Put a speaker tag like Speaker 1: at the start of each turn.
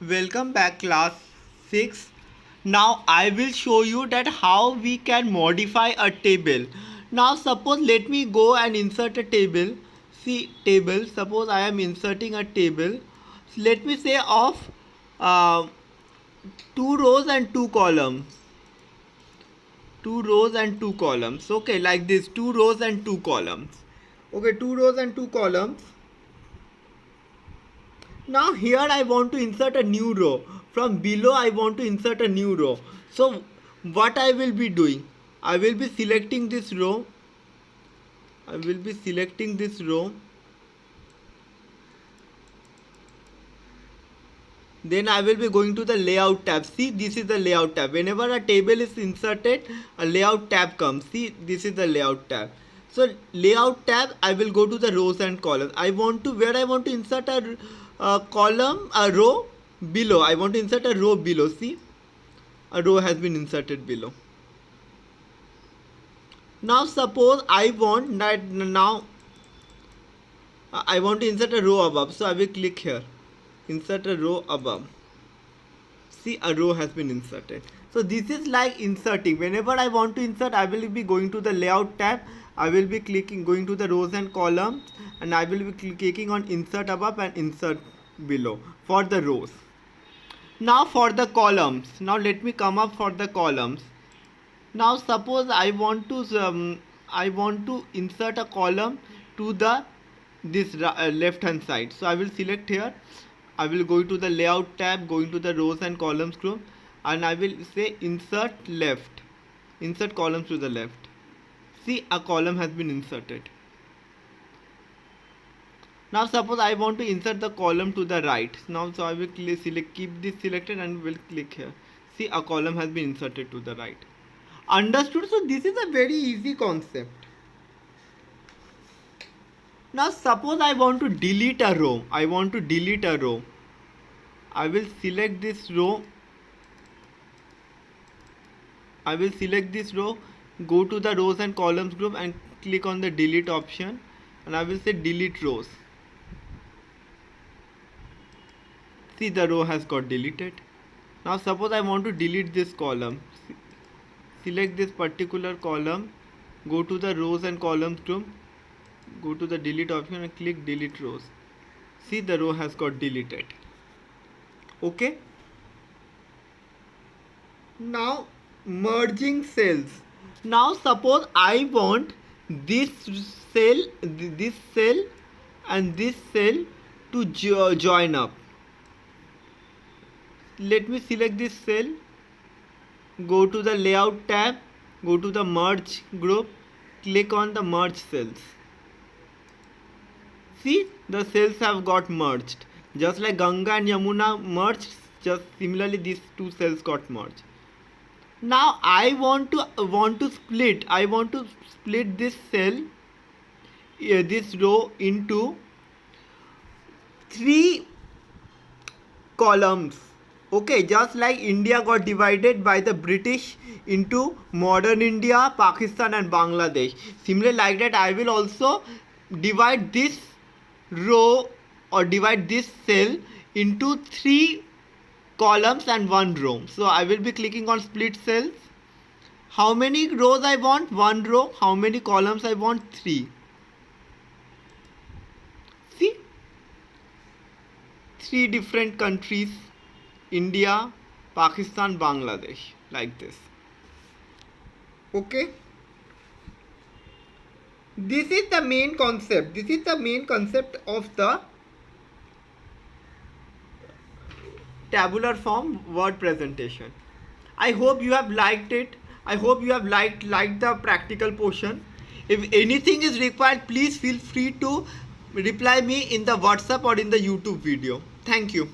Speaker 1: Welcome back class 6. Now I will show you that how we can modify a table. Now suppose let me go and insert a table. See table, suppose I am inserting a table. Let me say of uh, 2 rows and 2 columns. 2 rows and 2 columns. Okay, like this, 2 rows and 2 columns. Okay, 2 rows and 2 columns. Now here I want to insert a new row. From below I want to insert a new row. So what I will be doing? I will be selecting this row. I will be selecting this row. Then I will be going to the layout tab. See, this is the layout tab. Whenever a table is inserted, a layout tab comes. See, this is the layout tab. So layout tab, I will go to the rows and columns. I want to insert a column, a row below. I want to insert a row below. See, a row has been inserted below. Now suppose I want that now I want to insert a row above. So I will click here. Insert a row above. See, a row has been inserted. So this is like inserting. Whenever I want to insert, I will be going to the layout tab. I will be going to the rows and columns, and I will be clicking on insert above and insert below for the rows. Now for the columns. Now let me come up for the columns. Now suppose I want to insert a column to the this left hand side. So I will select here. I will go to the layout tab, going to the rows and columns group, and I will say insert left. Insert columns to the left. See, a column has been inserted. Now suppose I want to insert the column to the right. Now so I will keep this selected and will click here. See, a column has been inserted to the right. Understood? So this is a very easy concept. Now suppose I want to delete a row. I want to delete a row. I will select this row. I will select this row, go to the rows and columns group and click on the delete option, and I will say delete rows. See, the row has got deleted. Now suppose I want to delete this column. Select this particular column, go to the rows and columns group, go to the delete option and click delete rows. See, the row has got deleted. Okay. Now merging cells. Now suppose I want this cell and this cell to join up. Let me select this cell, go to the layout tab, go to the merge group, click on the merge cells. See, the cells have got merged. Just like Ganga and Yamuna merged, just similarly these two cells got merged. Now I want to split this cell, this row into 3 columns. Okay, just like India got divided by the British into modern India, Pakistan and Bangladesh. Similarly like that, I will also divide this row or divide this cell into 3 columns and 1 row. So I will be clicking on split cells. How many rows I want? 1 row. How many columns I want? 3. See, 3 different countries: India, Pakistan, Bangladesh, like this. Okay. This is the main concept. This is the main concept of the tabular form word presentation. I hope you have liked it. I hope you have liked the practical portion. If anything is required, please feel free to reply me in the WhatsApp or in the YouTube video. Thank you.